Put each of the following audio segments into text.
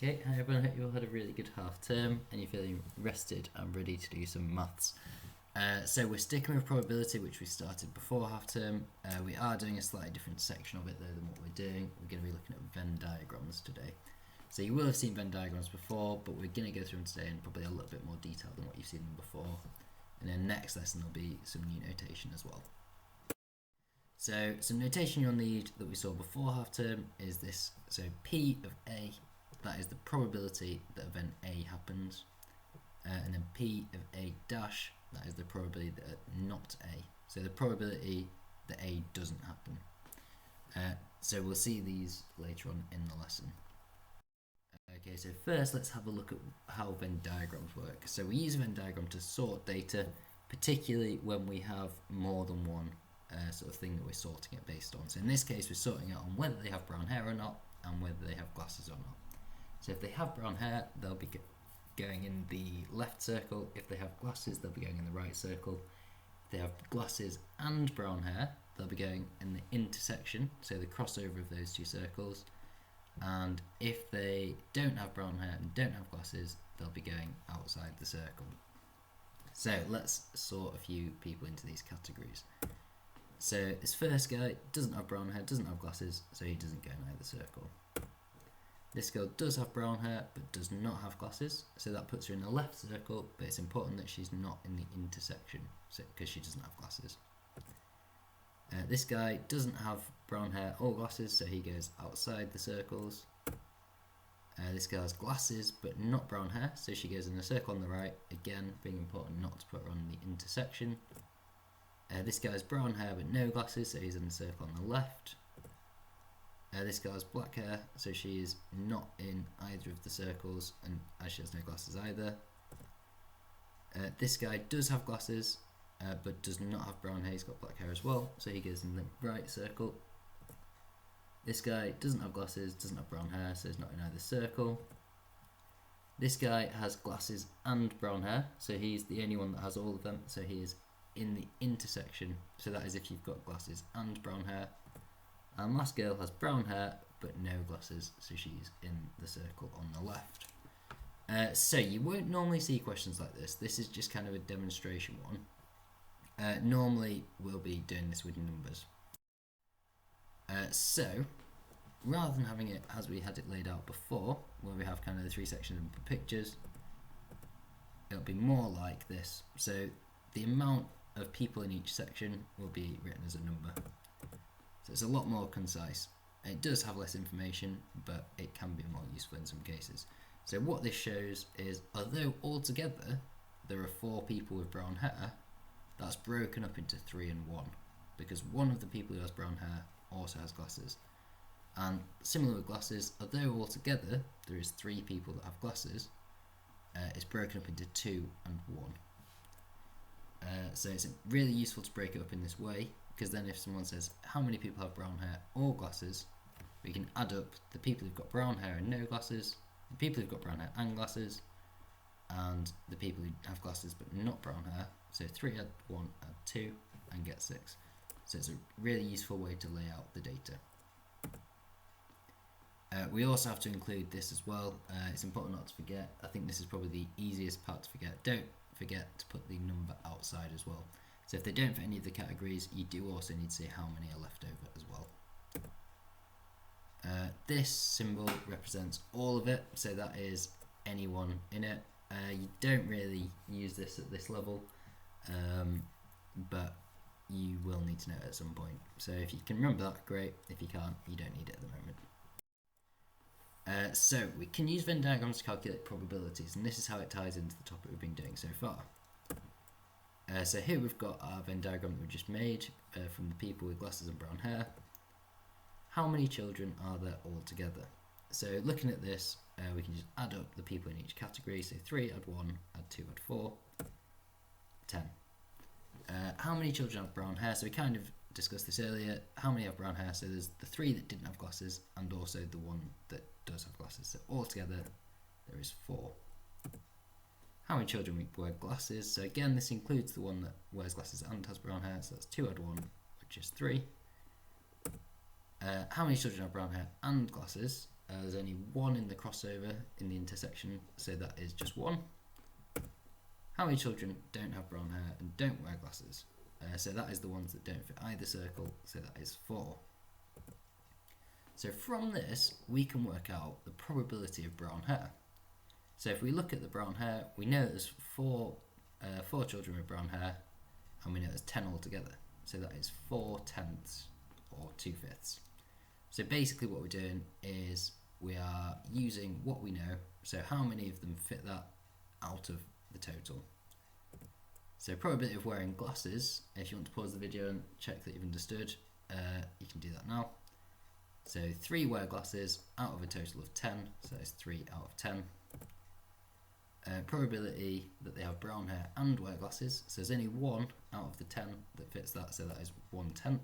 Okay, hi everyone, I hope you all had a really good half term and you're feeling rested and ready to do some maths. So we're sticking with probability, which we started before half term. We are doing a slightly different section of it though than what we're doing. We're going to be looking at Venn diagrams today. So you will have seen Venn diagrams before, but we're going to go through them today in probably a little bit more detail than what you've seen them before. And then next lesson there'll be some new notation as well. So some notation you'll need that we saw before half term is this. So P of A, that is the probability that event A happens. And then P of A dash, that is the probability that not A. So the probability that A doesn't happen. So we'll see these later on in the lesson. Okay, so first let's have a look at how Venn diagrams work. So we use a Venn diagram to sort data, particularly when we have more than one sort of thing that we're sorting it based on. So in this case we're sorting it on whether they have brown hair or not and whether they have glasses or not. So if they have brown hair, they'll be going in the left circle. If they have glasses, they'll be going in the right circle. If they have glasses and brown hair, they'll be going in the intersection, so the crossover of those two circles. And if they don't have brown hair and don't have glasses, they'll be going outside the circle. So let's sort a few people into these categories. So this first guy doesn't have brown hair, doesn't have glasses, so he doesn't go in either circle. This girl does have brown hair but does not have glasses, so that puts her in the left circle, but it's important that she's not in the intersection because she doesn't have glasses. This guy doesn't have brown hair or glasses, so he goes outside the circles. This girl has glasses but not brown hair, so she goes in the circle on the right, again being important not to put her on the intersection. This guy has brown hair but no glasses, so he's in the circle on the left. This girl has black hair, so she is not in either of the circles, and as she has no glasses either. This guy does have glasses, but does not have brown hair, he's got black hair as well, so he goes in the right circle. This guy doesn't have glasses, doesn't have brown hair, so he's not in either circle. This guy has glasses and brown hair, so he's the only one that has all of them, so he is in the intersection, so that is if you've got glasses and brown hair. And last girl has brown hair but no glasses, so she's in the circle on the left. So you won't normally see questions like this. This is just kind of a demonstration one. Normally we'll be doing this with numbers. So rather than having it as we had it laid out before, where we have kind of the three sections and pictures, it'll be more like this. So the amount of people in each section will be written as a number. So it's a lot more concise. It does have less information, but it can be more useful in some cases. So what this shows is, although altogether there are 4 people with brown hair, that's broken up into 3 and 1, because one of the people who has brown hair also has glasses. And similar with glasses, although altogether there is 3 people that have glasses, it's broken up into 2 and 1. So it's really useful to break it up in this way, because then if someone says how many people have brown hair or glasses, we can add up the people who've got brown hair and no glasses, the people who've got brown hair and glasses, and the people who have glasses but not brown hair. So 3 add 1 add 2 and get 6. So it's a really useful way to lay out the data. We also have to include this as well. It's important not to forget. I think this is probably the easiest part to forget. Don't forget to put the number outside as well. So if they don't fit any of the categories, you do also need to say how many are left over as well. This symbol represents all of it, so that is anyone in it. You don't really use this at this level, but you will need to know it at some point. So if you can remember that, great. If you can't, you don't need it at the moment. So we can use Venn diagrams to calculate probabilities, and this is how it ties into the topic we've been doing so far. So here we've got our Venn diagram that we just made from the people with glasses and brown hair. How many children are there altogether? So looking at this, we can just add up the people in each category. So 3 add 1, add 2 add 4, 10. How many children have brown hair? So we kind of discussed this earlier. How many have brown hair? So there's the 3 that didn't have glasses and also the 1 that does have glasses. So altogether there is 4. How many children wear glasses? So again, this includes the one that wears glasses and has brown hair, so that's 2 add 1, which is 3. How many children have brown hair and glasses? there's only one in the crossover in the intersection, so that is just 1. How many children don't have brown hair and don't wear glasses? So that is the ones that don't fit either circle, so that is 4. So from this, we can work out the probability of brown hair. So if we look at the brown hair, we know there's 4 children with brown hair, and we know there's 10 altogether. So that is 4/10 or 2/5. So basically what we're doing is we are using what we know, so how many of them fit that out of the total. So probability of wearing glasses, if you want to pause the video and check that you've understood, you can do that now. So 3 wear glasses out of a total of 10, so that's 3 out of 10. Probability that they have brown hair and wear glasses, so there's only 1 out of the 10 that fits that, so that is 1/10.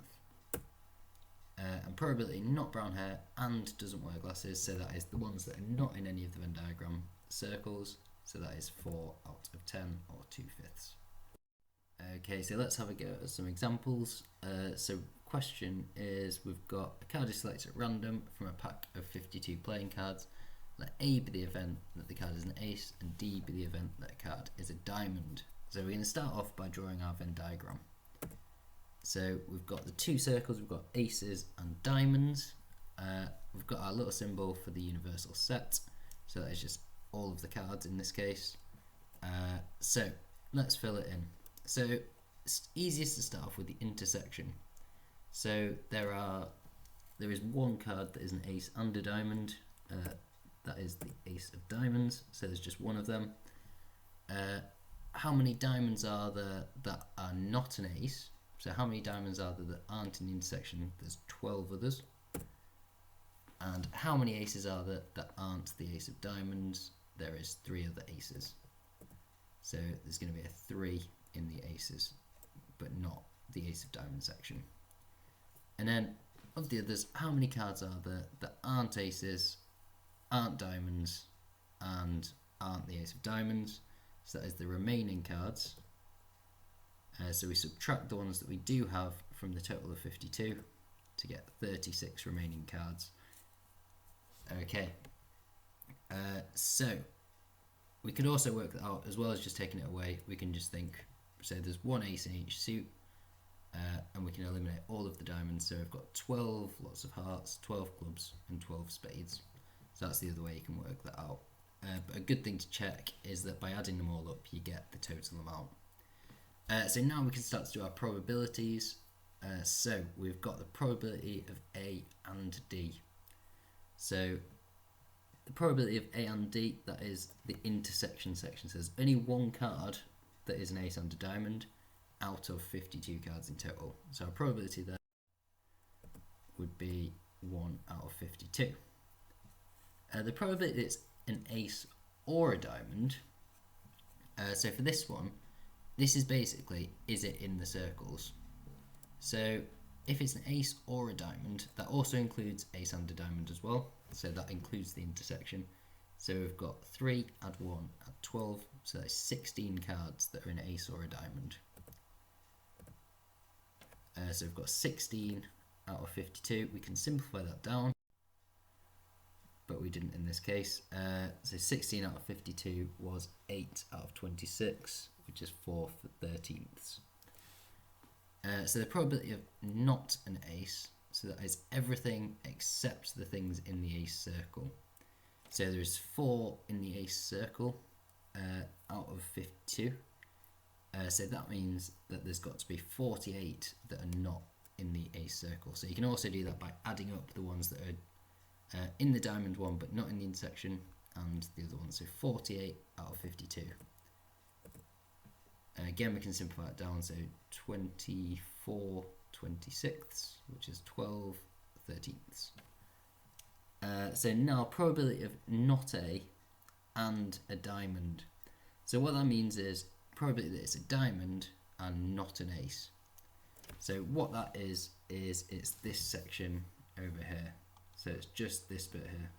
And probability not brown hair and doesn't wear glasses, so that is the ones that are not in any of the Venn diagram circles, so that is 4 out of 10 or 2/5. Okay, so let's have a go at some examples. So question is, we've got a card is selected at random from a pack of 52 playing cards. Let A be the event that the card is an ace and D be the event that a card is a diamond. So we're going to start off by drawing our Venn diagram. So we've got the 2 circles, we've got aces and diamonds. We've got our little symbol for the universal set, so that is just all of the cards in this case. So let's fill it in. So it's easiest to start off with the intersection. So there is 1 card that is an ace and a diamond. That is the ace of diamonds, so there's just 1 of them. How many diamonds are there that are not an ace? So how many diamonds are there that aren't in the intersection? There's 12 others. And how many aces are there that aren't the ace of diamonds? There is 3 other aces. So there's going to be a 3 in the aces, but not the ace of diamonds section. And then of the others, how many cards are there that aren't aces, aren't diamonds, and aren't the ace of diamonds? So that is the remaining cards. So we subtract the ones that we do have from the total of 52 to get 36 remaining cards. Okay, so we could also work that out as well as just taking it away. We can just think, so there's 1 ace in each suit, and we can eliminate all of the diamonds. So we've got 12 lots of hearts, 12 clubs, and 12 spades. So that's the other way you can work that out. But a good thing to check is that by adding them all up, you get the total amount. So now we can start to do our probabilities. So we've got the probability of A and D. So the probability of A and D, that is the intersection section. So there's only 1 card that is an ace and a diamond out of 52 cards in total. So our probability there would be 1 out of 52. The probability that it's an ace or a diamond, so for this one, this is basically, is it in the circles? So if it's an ace or a diamond, that also includes ace and a diamond as well, so that includes the intersection. So we've got 3, add 1, add 12, so that's 16 cards that are an ace or a diamond. So we've got 16 out of 52. We can simplify that down, but we didn't in this case. So 16 out of 52 was 8 out of 26, which is 4/13. So the probability of not an ace, so that is everything except the things in the ace circle. So there's 4 in the ace circle out of 52. So that means that there's got to be 48 that are not in the ace circle. So you can also do that by adding up the ones that are in the diamond one but not in the intersection, and the other one. So 48 out of 52. Again, we can simplify it down, so 24/26, which is 12/13. So now probability of not a and a diamond. So what that means is probability that it's a diamond and not an ace. So what that is it's this section over here. So it's just this bit here.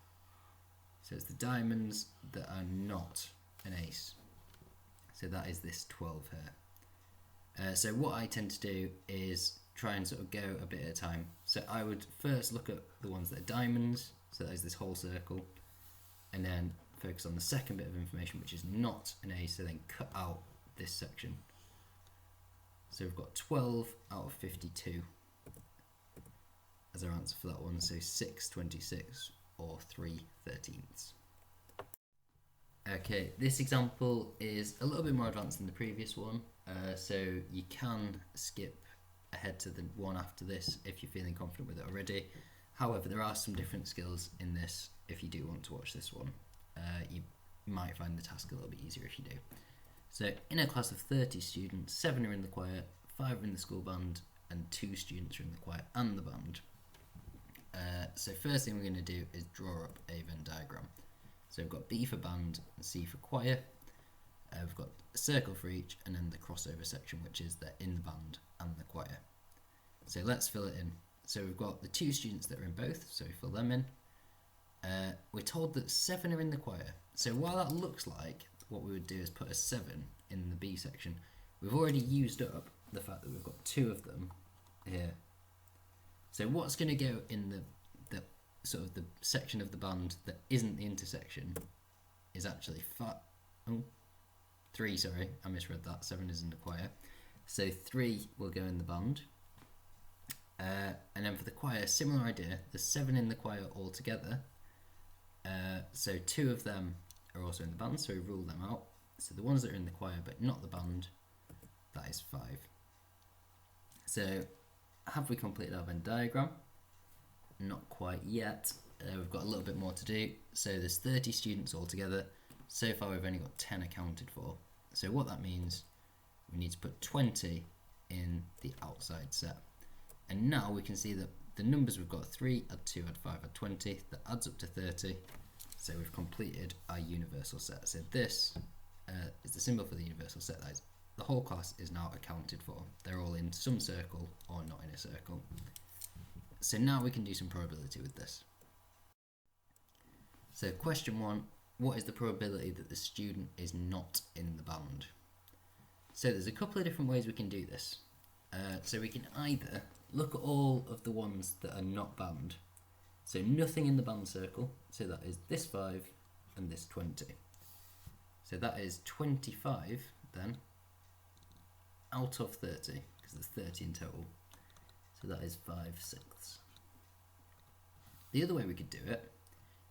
So it's the diamonds that are not an ace. So that is this 12 here. So what I tend to do is try and sort of go a bit at a time. So I would first look at the ones that are diamonds. so that is this whole circle, and then focus on the second bit of information, which is not an A, so then cut out this section. So we've got 12 out of 52 as our answer for that one, so 6/26 or 3/13. Okay, this example is a little bit more advanced than the previous one, so you can skip ahead to the one after this if you're feeling confident with it already. However, there are some different skills in this if you do want to watch this one. You might find the task a little bit easier if you do. So in a class of 30 students, 7 are in the choir, 5 are in the school band, and 2 students are in the choir and the band. So first thing we're going to do is draw up a Venn diagram. So we've got B for band and C for choir. We've got a circle for each, and then the crossover section, which is they're in the band and the choir. So let's fill it in. So we've got the 2 students that are in both, so we fill them in. We're told that 7 are in the choir. So while that looks like what we would do is put a 7 in the B section, we've already used up the fact that we've got 2 of them here. So what's going to go in the sort of the section of the band that isn't the intersection is actually 3, sorry, I misread that, 7 is in the choir. So 3 will go in the band. And then for the choir, similar idea, there's 7 in the choir altogether. So 2 of them are also in the band, so we rule them out. So the ones that are in the choir but not the band, that is 5. So have we completed our Venn diagram? Not quite yet. We've got a little bit more to do. So there's 30 students altogether. So far we've only got 10 accounted for. So what that means, we need to put 20 in the outside set. And now we can see that the numbers we've got, 3, add 2, add 5, add 20, that adds up to 30. So we've completed our universal set. So this is the symbol for the universal set. That is, the whole class is now accounted for. They're all in some circle or not in a circle. So now we can do some probability with this. So question 1, what is the probability that the student is not in the band? So there's a couple of different ways we can do this. So we can either look at all of the ones that are not band. So nothing in the band circle. So that is this 5 and this 20. So that is 25 then out of 30, because there's 30 in total. So that is 5/6. The other way we could do it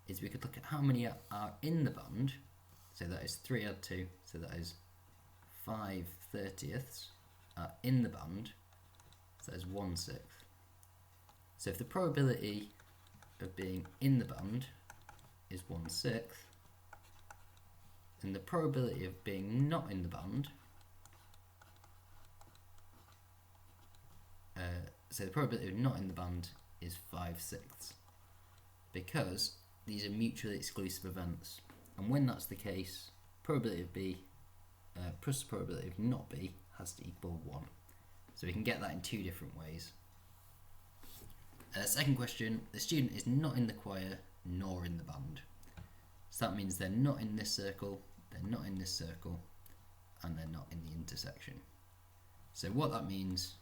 is we could look at how many are in the band. So that is 3 add 2, so that is 5/30 are in the band. So that is 1/6. So if the probability of being in the band is 1/6, then the probability of being not in the band, so the probability of not in the band is 5/6, because these are mutually exclusive events, and when that's the case, probability of B plus probability of not B has to equal 1. So we can get that in 2 different ways. Second question, the student is not in the choir nor in the band. So that means they're not in this circle, they're not in this circle, and they're not in the intersection. So what that means,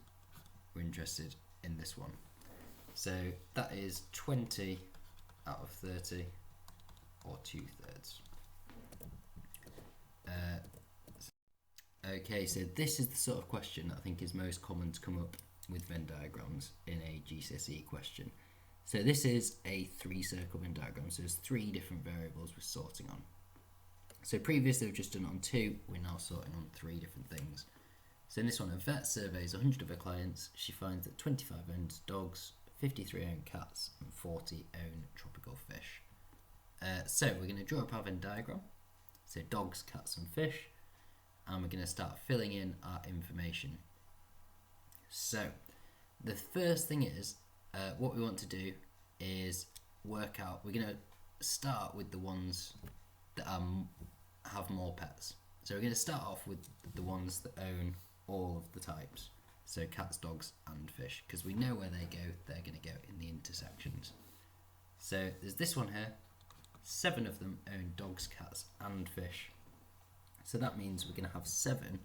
we're interested in this one. So that is 20 out of 30, or 2/3. Okay, so this is the sort of question that I think is most common to come up with Venn diagrams in a GCSE question. So this is a 3-circle Venn diagram, so there's 3 different variables we're sorting on. So previously we've just done it on 2, we're now sorting on 3 different things. So in this one, a vet surveys 100 of her clients. She finds that 25 own dogs, 53 own cats, and 40 own tropical fish. So we're going to draw up our Venn diagram. So dogs, cats, and fish. And we're going to start filling in our information. So the first thing is, what we want to do is work out, we're going to start with the ones that have more pets. So we're going to start off with the ones that own all of the types. So cats, dogs, and fish, because we know where they go, they're going to go in the intersections. So there's this one here, 7 of them own dogs, cats, and fish. So that means we're going to have 7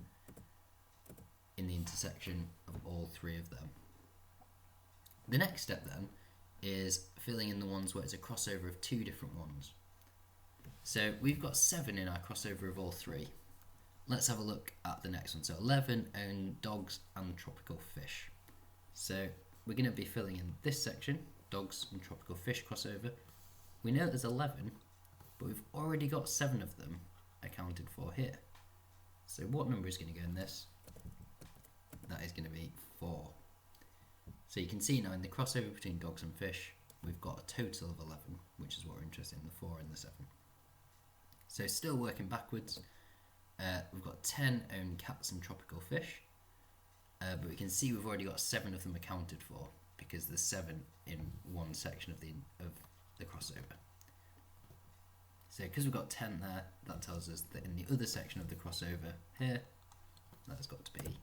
in the intersection of all 3 of them. The next step then is filling in the ones where it's a crossover of two different ones. So we've got 7 in our crossover of all 3. Let's have a look at the next one. So 11 own dogs and tropical fish. So we're going to be filling in this section, dogs and tropical fish crossover. We know there's 11, but we've already got 7 of them accounted for here. So what number is going to go in this? That is going to be 4. So you can see now in the crossover between dogs and fish, we've got a total of 11, which is what we're interested in, the 4 and the 7. So still working backwards, we've got 10 own cats and tropical fish, but we can see we've already got 7 of them accounted for because there's 7 in one section of the crossover. So because we've got 10 there, that tells us that in the other section of the crossover here, that's got to be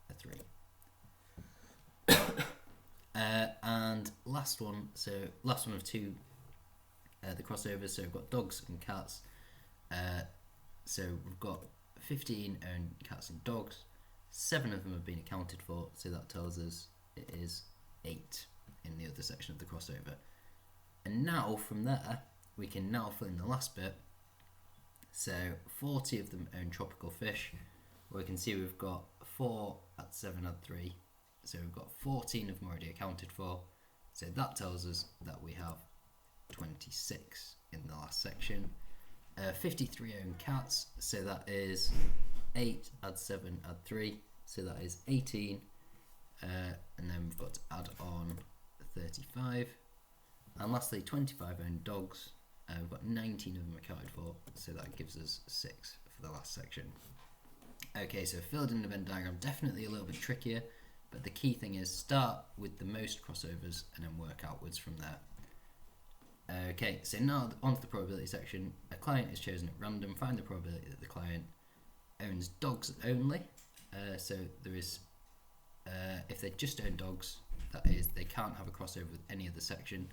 a 3. And last one of 2, the crossovers, so we've got dogs and cats. So we've got 15 own cats and dogs, 7 of them have been accounted for, so that tells us it is 8 in the other section of the crossover. And now from there, we can now fill in the last bit. So 40 of them own tropical fish. Well, we can see we've got 4 add 7 add 3. So we've got 14 of them already accounted for. So that tells us that we have 26 in the last section. 53 own cats. So that is 8 add 7 add 3. So that is 18. And then we've got to add on 35. And lastly, 25 own dogs. We've got 19 of them accounted for, so that gives us 6 for the last section. Okay, so filled in the Venn diagram, definitely a little bit trickier, but the key thing is start with the most crossovers and then work outwards from there. Okay, so now onto the probability section. A client is chosen at random. Find the probability that the client owns dogs only. So there is, if they just own dogs, that is, they can't have a crossover with any other section.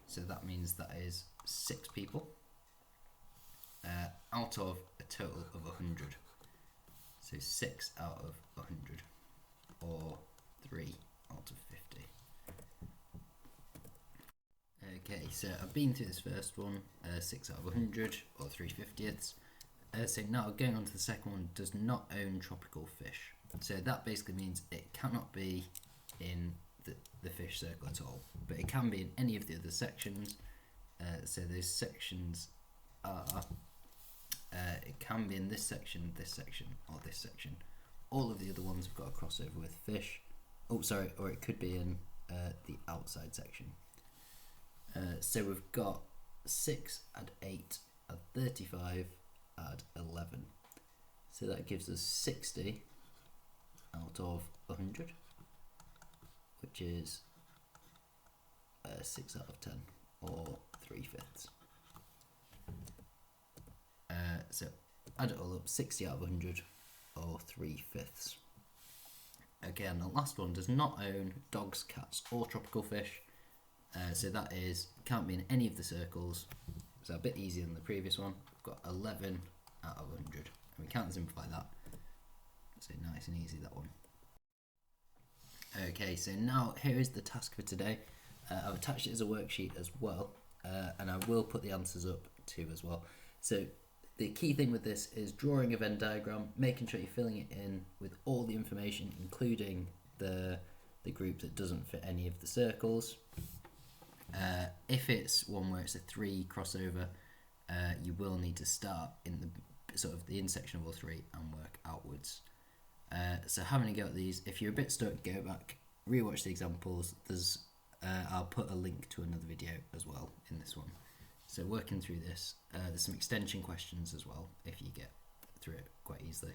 So that means that is 6 people out of a total of 100. So 6 out of 100, or 3 out of 50. Okay, so I've been through this first one, 6 out of 100, or 3/50ths. So now going on to the second one, does not own tropical fish. So that basically means it cannot be in the fish circle at all, but it can be in any of the other sections. So those sections are, it can be in this section, or this section. All of the other ones have got a crossover with fish. Oh, sorry, or it could be in the outside section. So we've got 6 add 8 add 35 add 11. So that gives us 60 out of 100, which is 6 out of 10, or 3/5. So add it all up, 60 out of 100, or 3/5. Okay, and the last one does not own dogs, cats, or tropical fish. So that is, can't be in any of the circles. So a bit easier than the previous one. We've got 11 out of 100. And we can't simplify that. So nice and easy, that one. Okay, so now here is the task for today. I've attached it as a worksheet as well, and I will put the answers up too as well. So the key thing with this is drawing a Venn diagram, making sure you're filling it in with all the information, including the group that doesn't fit any of the circles. If it's one where it's a 3 crossover, you will need to start in the sort of the intersection of all 3 and work outwards. So having a go at these, if you're a bit stuck, go back, rewatch the examples. I'll put a link to another video as well in this one. So working through this, there's some extension questions as well if you get through it quite easily.